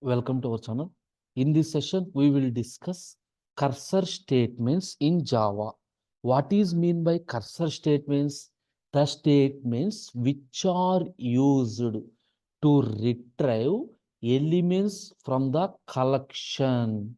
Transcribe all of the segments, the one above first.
Welcome to our channel. In this session, we will discuss cursor statements in Java. What is mean by cursor statements? The statements which are used to retrieve elements from the collection.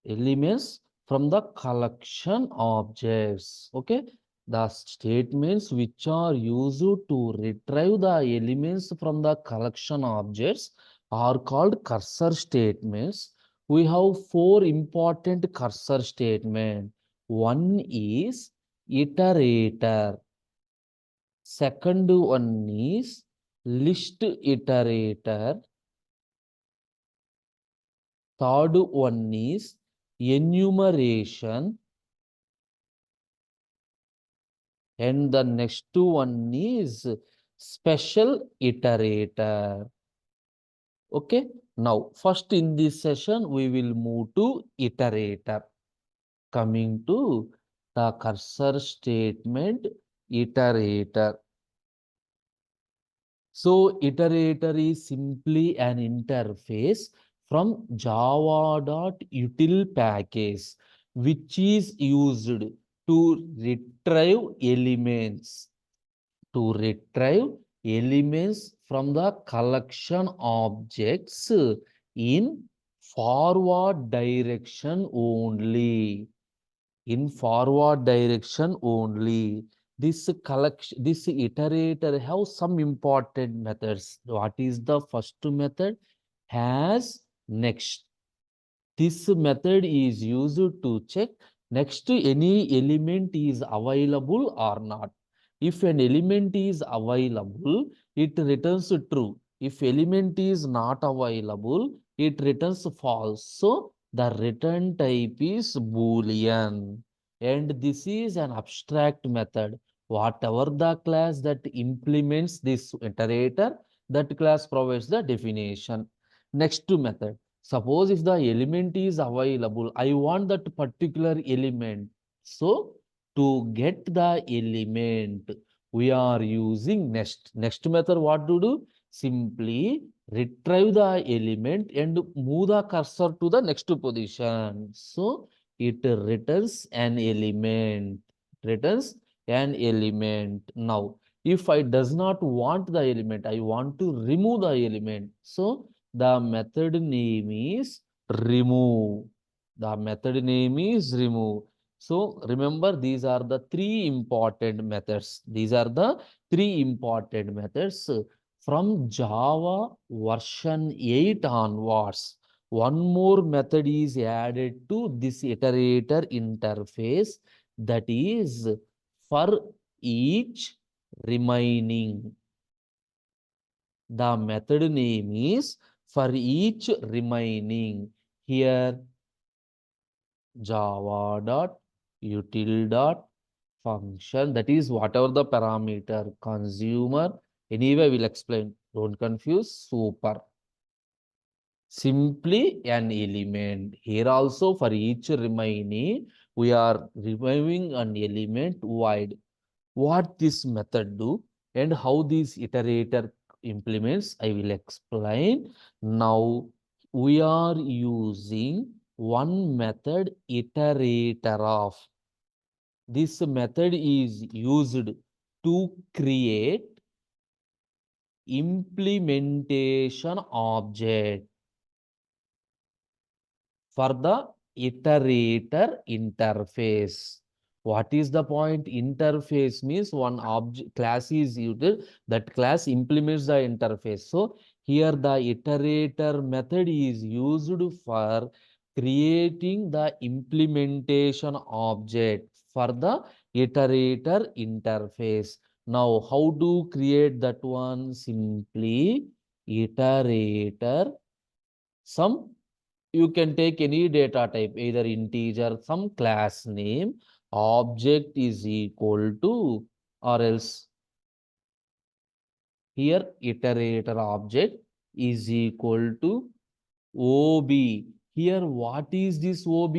Elements from the collection objects. Okay. The statements which are used to retrieve the elements from the collection objects are called cursor statements. We have four important cursor statements. One is iterator. Second one is list iterator. Third one is enumeration. And the next one is special iterator. Okay. Now, first in this session, we will move to iterator. Coming to the cursor statement iterator. So, iterator is simply an interface from java.util package, which is used to retrieve elements. To retrieve elements from the collection objects in forward direction only. In forward direction only. This collection, this iterator have some important methods. What is the first method? Has next. This method is used to check next to any element is available or not. If an element is available, it returns true. If element is not available, it returns false. So the return type is Boolean. And this is an abstract method. Whatever the class that implements this iterator, that class provides the definition. Next method. Suppose if the element is available, I want that particular element. So to get the element, we are using next. Next method, what to do? Simply retrieve the element and move the cursor to the next position. So it returns an element. Returns an element. Now, if I does not want the element, I want to remove the element. So the method name is remove. The method name is remove. So remember, these are the three important methods. These are the three important methods from Java version 8 onwards. One more method is added to this iterator interface, that is for each remaining. The method name is for each remaining. Here java.util.function, that is whatever the parameter consumer. Anyway, we'll explain. Don't confuse. Super. Simply an element. Here also for each remaining, we are removing an element void. What this method do and how this iterator implements, I will explain. Now we are using one method, iterator of. This method is used to create implementation object for the iterator interface. What is the point? Interface means one object class is used, that class implements the interface. So here the iterator method is used for creating the implementation object for the iterator interface. Now, how to create that one? Simply iterator, some, you can take any data type, either integer, some class name, object is equal to, or else here iterator object is equal to OB. Here, what is this OB?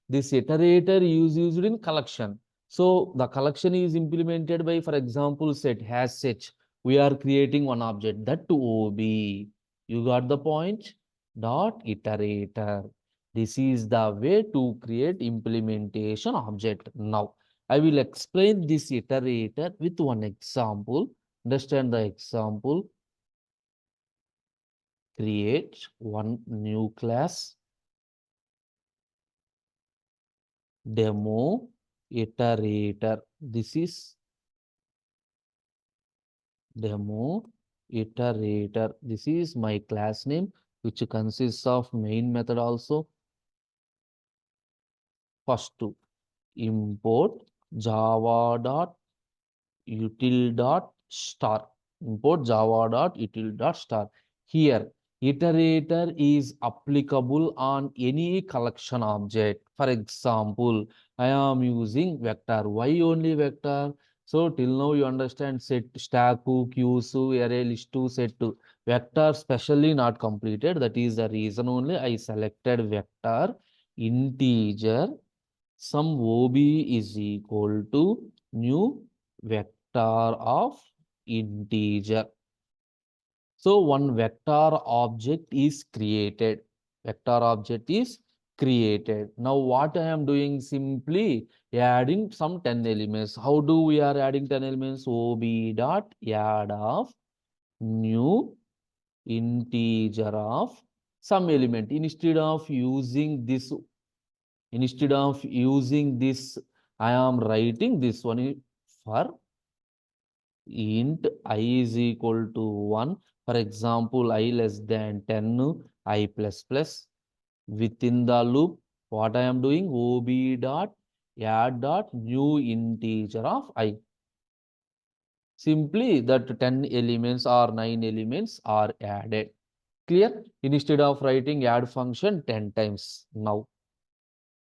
This iterator is used in collection. So the collection is implemented by, for example, set has such. We are creating one object, that to OB. You got the point? dot iterator. This is the way to create implementation object. Now, I will explain this iterator with one example. Understand the example. Create one new class, demo iterator. This is demo iterator. This is my class name, which consists of main method also. First to import java.util.star. Import java.util.star. Here, iterator is applicable on any collection object. For example, I am using vector. Why only vector? So till now you understand set, stack, queue, array, list, set. Vector specially not completed. That is the reason only I selected vector integer. Some OB is equal to new vector of integer. So one vector object is created. Vector object is created. Now what I am doing, simply adding some 10 elements. How do we are adding 10 elements? OB dot add of new integer of some element. Instead of using this, I am writing this one for int I is equal to 1. For example, I less than 10, I plus plus. Within the loop, what I am doing? OB dot add dot new integer of I. Simply that 10 elements or 9 elements are added. Clear? Instead of writing add function 10 times. Now,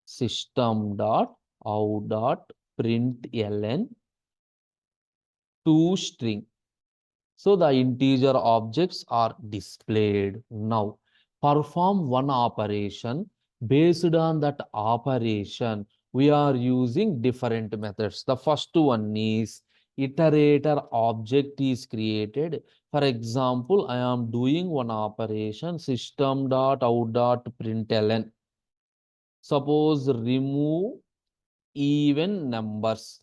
system dot out dot println to string. So the integer objects are displayed. Now, perform one operation. Based on that operation, we are using different methods. The first one is iterator object is created. For example, I am doing one operation system.out.println. Suppose remove even numbers.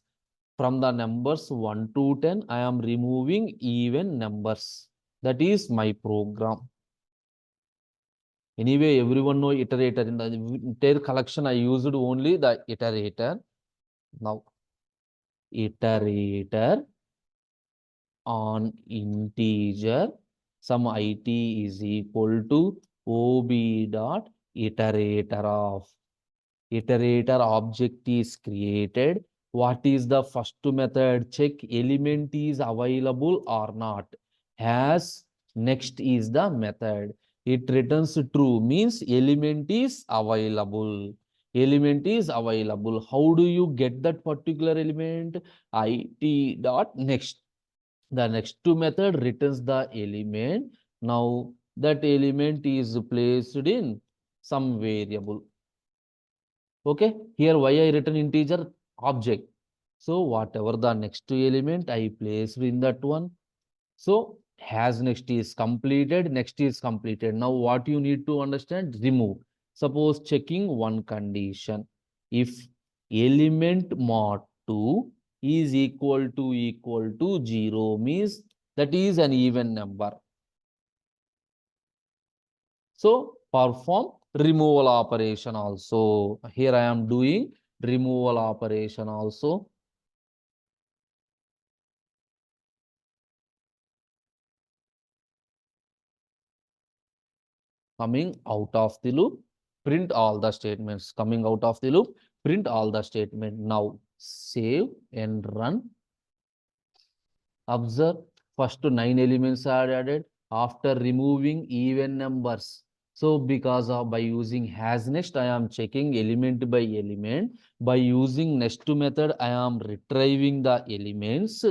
From the numbers 1 to 10, I am removing even numbers. That is my program. Anyway, everyone know iterator. In the entire collection, I used only the iterator. Now, iterator on integer, some it is equal to ob dot iterator of. Iterator object is created. What is the first method? Check element is available or not. Has next is the method. It returns true, means element is available. Element is available. How do you get that particular element? It dot next. The next method returns the element. Now that element is placed in some variable. Okay, here why I written integer object. So whatever the next element I placed in that one. So has next is completed, next is completed. Now what you need to understand, remove. Suppose checking one condition. If element mod 2 is equal to 0 means that is an even number. So perform removal operation also. Here I am doing removal operation also. Coming out of the loop, print all the statements. Coming out of the loop, print all the statement. Now save and run. Observe, first 9 elements are added after removing even numbers. So because of by using has next, I am checking element by element. By using next method, I am retrieving the elements.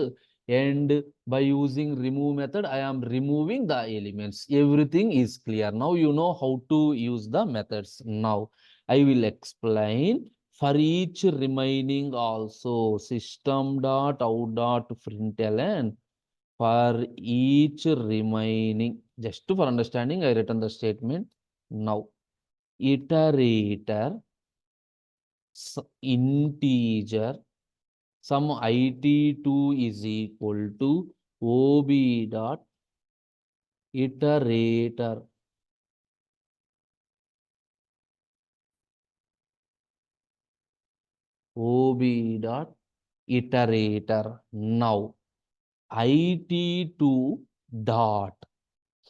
And by using remove method, I am removing the elements. Everything is clear. Now you know how to use the methods. Now I will explain for each remaining also system.out.println. For each remaining, just for understanding, I written the statement. Now, iterator, integer, some it2 is equal to ob dot iterator. ob dot iterator. Now, it2 dot.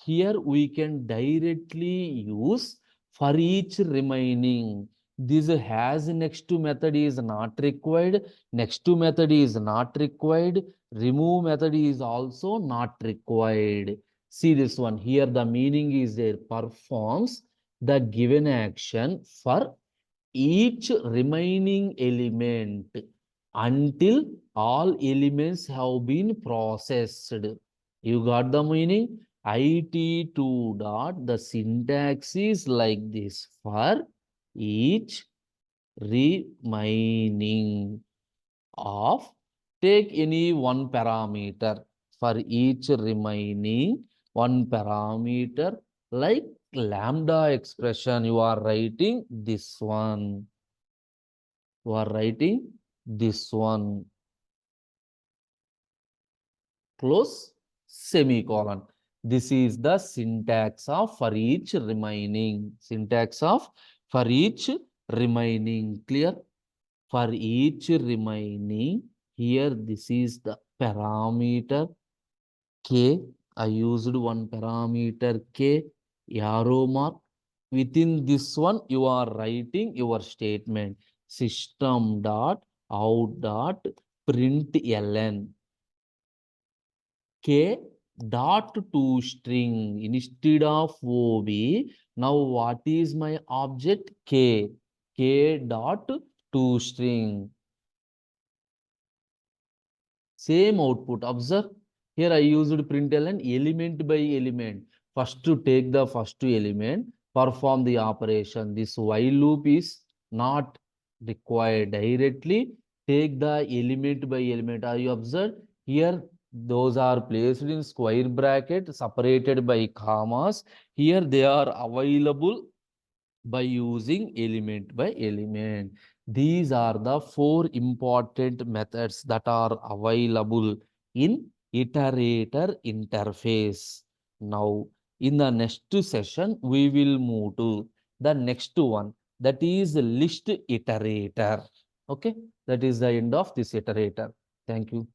Here we can directly use for each remaining. This has next to method is not required. Next to method is not required. Remove method is also not required. See this one here. The meaning is there performs the given action for each remaining element until all elements have been processed. You got the meaning? It2 dot, the syntax is like this: for each remaining of, take any one parameter, for each remaining one parameter, like lambda expression, you are writing this one. You are writing this one. Close semicolon. This is the syntax of for each remaining. Syntax of for each remaining. Clear? For each remaining, here this is the parameter k. I used one parameter k, arrow mark. Within this one, you are writing your statement. System dot out dot println k dot to string instead of ob. Now what is my object? K dot to string. Same output. Observe here I used println element by element. First to take the first element, perform the operation. This while loop is not required. Directly take the element by element. Are you observed? Here those are placed in square bracket separated by commas. Here they are available by using element by element. These are the four important methods that are available in iterator interface. Now, in the next session, we will move to the next one, that is list iterator. Okay, that is the end of this iterator. Thank you.